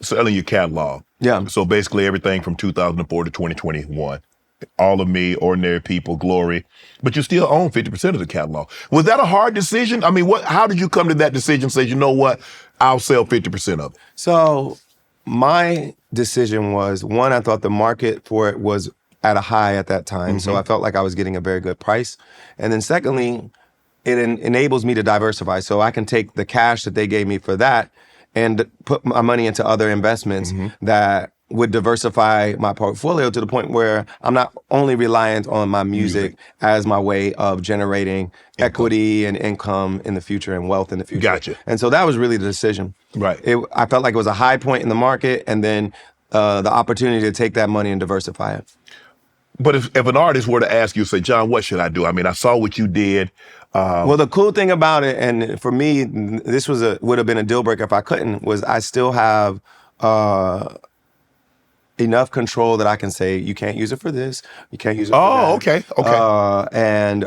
selling your catalog. Yeah. So basically everything from 2004 to 2021. All of Me, Ordinary People, Glory, but you still own 50% of the catalog. Was that a hard decision? I mean, how did you come to that decision? Say, you know what, I'll sell 50% of it. So my decision was, one, I thought the market for it was at a high at that time. So I felt like I was getting a very good price. And then secondly, it enables me to diversify. So I can take the cash that they gave me for that and put my money into other investments that would diversify my portfolio to the point where I'm not only reliant on my music as my way of generating equity and income in the future and wealth in the future. Gotcha. And so that was really the decision. Right. I felt like it was a high point in the market, and then the opportunity to take that money and diversify it. But if an artist were to ask you, say, John, what should I do? I mean, I saw what you did. Well, the cool thing about it, and for me, this would have been a deal breaker if I couldn't, was I still have enough control that I can say, you can't use it for this, you can't use it for that. Okay. And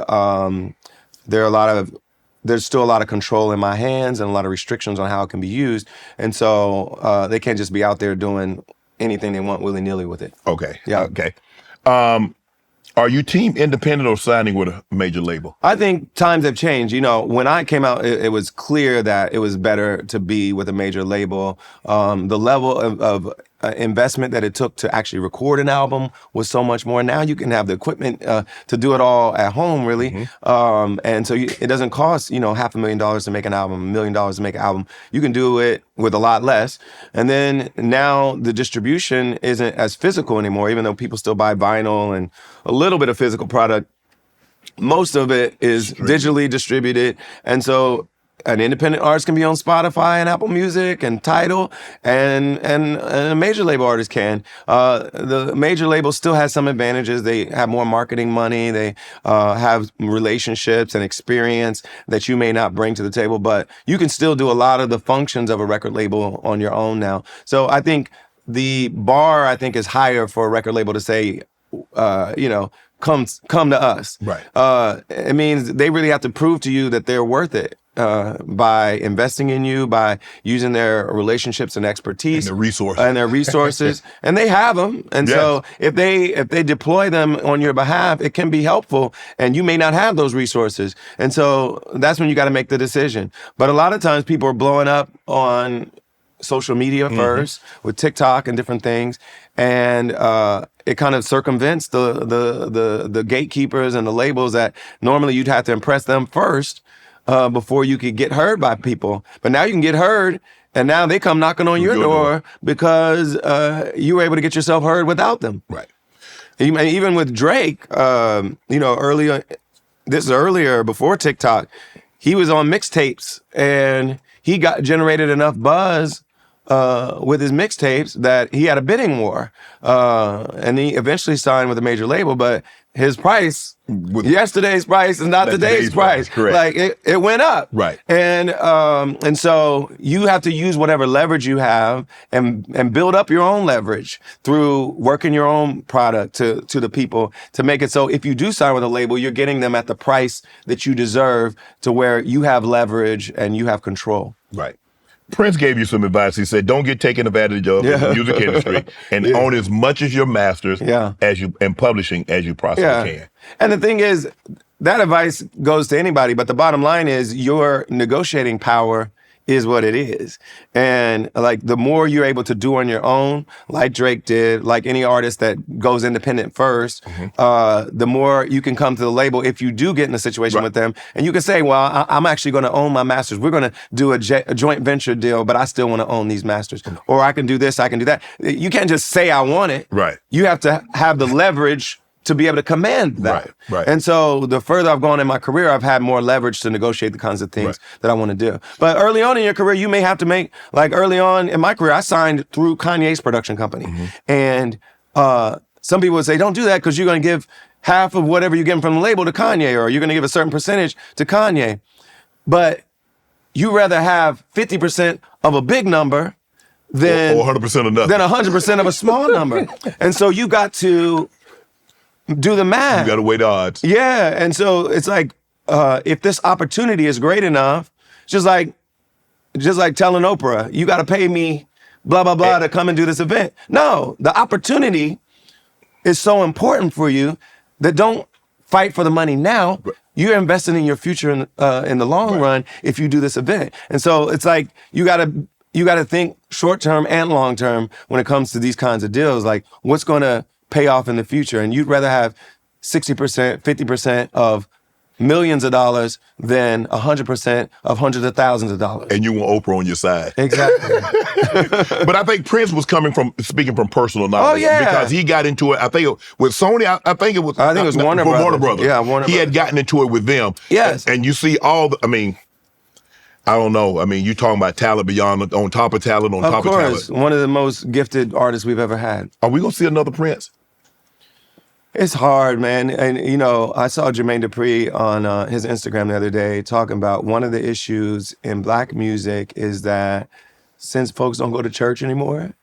there's still a lot of control in my hands and a lot of restrictions on how it can be used. And so they can't just be out there doing anything they want willy-nilly with it. Okay. Yeah. Okay. Are you team independent or signing with a major label? I think times have changed. You know, when I came out, it was clear that it was better to be with a major label. The level of investment that it took to actually record an album was so much more. Now you can have the equipment to do it all at home, really. And so it doesn't cost, $500,000 to make an album, $1 million to make an album. You can do it with a lot less. And then now the distribution isn't as physical anymore, even though people still buy vinyl and a little bit of physical product. Most of it is digitally distributed. And so an independent artist can be on Spotify and Apple Music and Tidal, and a major label artist can. The major label still has some advantages. They have more marketing money. They have relationships and experience that you may not bring to the table, but you can still do a lot of the functions of a record label on your own now. So I think the bar, is higher for a record label to say, come to us. Right. It means they really have to prove to you that they're worth it. By investing in you, by using their relationships and expertise and their resources, and they have them. And so if they deploy them on your behalf, it can be helpful. And you may not have those resources, and so that's when you got to make the decision. But a lot of times, people are blowing up on social media first with TikTok and different things, and it kind of circumvents the gatekeepers and the labels that normally you'd have to impress them first. Before you could get heard by people. But now you can get heard, and now they come knocking on your door because you were able to get yourself heard without them. Right. Even with Drake, earlier before TikTok, he was on mixtapes, and he generated enough buzz with his mixtapes that he had a bidding war. And he eventually signed with a major label, but his price, yesterday's price is not today's price. Correct. Like it went up. Right. And so you have to use whatever leverage you have and build up your own leverage through working your own product to the people to make it so if you do sign with a label, you're getting them at the price that you deserve to where you have leverage and you have control. Right. Prince gave you some advice. He said, don't get taken advantage of in the music industry and own as much of your masters and publishing as you possibly can. And the thing is, that advice goes to anybody, but the bottom line is your negotiating power is what it is. And like the more you're able to do on your own, like Drake did, like any artist that goes independent first, the more you can come to the label if you do get in a situation with them. And you can say, well, I'm actually going to own my masters. We're going to do a joint venture deal, but I still want to own these masters. Or I can do this, I can do that. You can't just say I want it. Right. You have to have the leverage to be able to command that. Right. And so the further I've gone in my career, I've had more leverage to negotiate the kinds of things that I want to do. But early on in your career, you may have to make, like early on in my career, I signed through Kanye's production company. And some people would say, don't do that because you're going to give half of whatever you're getting from the label to Kanye, or you're going to give a certain percentage to Kanye. But you rather have 50% of a big number than or 100% of nothing. Than 100% of a small number. And so you got to do the math. You got to weigh the odds. Yeah, and so it's like if this opportunity is great enough, just like telling Oprah, you got to pay me blah, blah, blah to come and do this event. No, the opportunity is so important for you that don't fight for the money now. You're investing in your future in the long run if you do this event. And so it's like you gotta think short term and long term when it comes to these kinds of deals. Like what's gonna pay off in the future? And you'd rather have 60%, 50% of millions of dollars than 100% of hundreds of thousands of dollars. And you want Oprah on your side. Exactly. But I think Prince was speaking from personal knowledge. Oh, yeah. Because he got into it, I think with Sony, I think it was Warner Brothers. Yeah, Warner He Brothers. had gotten into it with them. Yes. And you see I don't know. I mean, you talking about talent beyond, on top of talent, on top of talent. Of course, one of the most gifted artists we've ever had. Are we going to see another Prince? It's hard, man. And, you know, I saw Jermaine Dupri on his Instagram the other day talking about one of the issues in black music is that since folks don't go to church anymore,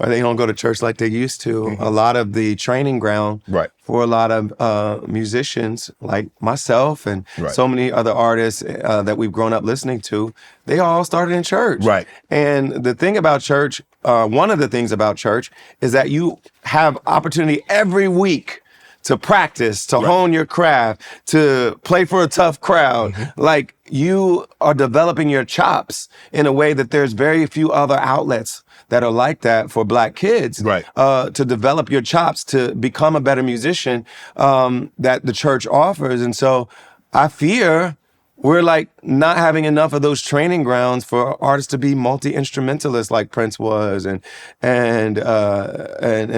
or they don't go to church like they used to, a lot of the training ground for a lot of musicians like myself and so many other artists that we've grown up listening to, they all started in church. Right. And the thing about church, one of the things about church is that you have opportunity every week to practice, to hone your craft, to play for a tough crowd. Like you are developing your chops in a way that there's very few other outlets that are like that for black kids. To develop your chops to become a better musician that the church offers. And so I fear we're like not having enough of those training grounds for artists to be multi-instrumentalists like Prince was and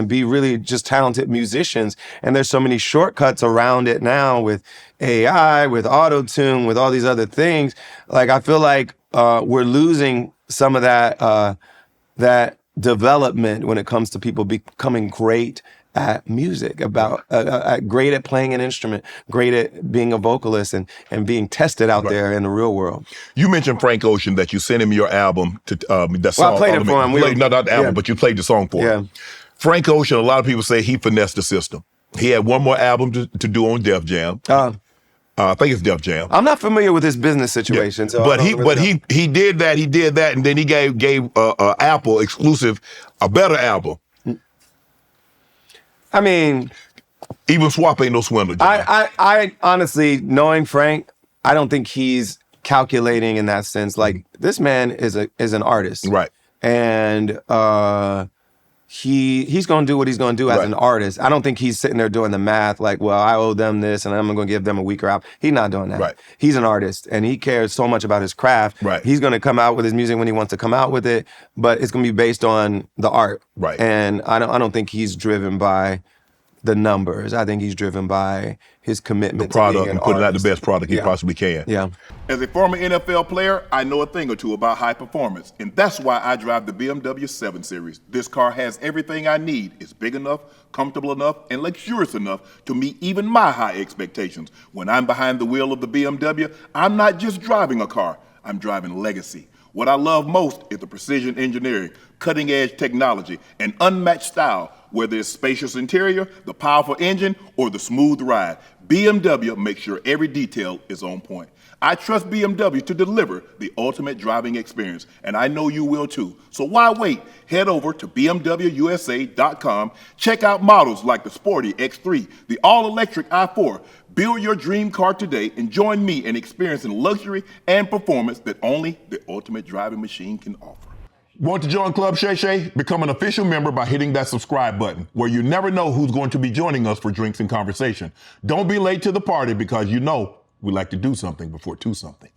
be really just talented musicians. And there's so many shortcuts around it now with AI, with auto-tune, with all these other things. Like I feel like we're losing some of that development when it comes to people becoming great at music, great at playing an instrument, great at being a vocalist and being tested out there in the real world. You mentioned Frank Ocean, that you sent him your album to that song. Well, I played it for him. Not the album, but you played the song for him. Frank Ocean, a lot of people say he finessed the system. He had one more album to do on Def Jam. I think it's Def Jam. I'm not familiar with his business situation, so but he did that, and then he gave Apple exclusive a better album. I mean, even Swap ain't no swindler. I honestly, knowing Frank, I don't think he's calculating in that sense. Like this man is an artist, right? And he's going to do what he's going to do as an artist. I don't think he's sitting there doing the math like, well, I owe them this and I'm going to give them a weaker album. He's not doing that. Right. He's an artist and he cares so much about his craft. Right. He's going to come out with his music when he wants to come out with it, but it's going to be based on the art. Right. And I don't think he's driven by the numbers. I think he's driven by his commitment the product to being an and putting artist. out the best product he possibly can. Yeah. As a former NFL player, I know a thing or two about high performance, and that's why I drive the BMW 7 Series. This car has everything I need. It's big enough, comfortable enough, and luxurious enough to meet even my high expectations. When I'm behind the wheel of the BMW, I'm not just driving a car, I'm driving legacy. What I love most is the precision engineering, cutting-edge technology, and unmatched style. Whether it's spacious interior, the powerful engine, or the smooth ride, BMW makes sure every detail is on point. I trust BMW to deliver the ultimate driving experience, and I know you will too. So why wait? Head over to BMWUSA.com. Check out models like the sporty X3, the all-electric i4. Build your dream car today and join me in experiencing luxury and performance that only the ultimate driving machine can offer. Want to join Club Shay Shay? Become an official member by hitting that subscribe button, where you never know who's going to be joining us for drinks and conversation. Don't be late to the party because you know we like to do something before two something.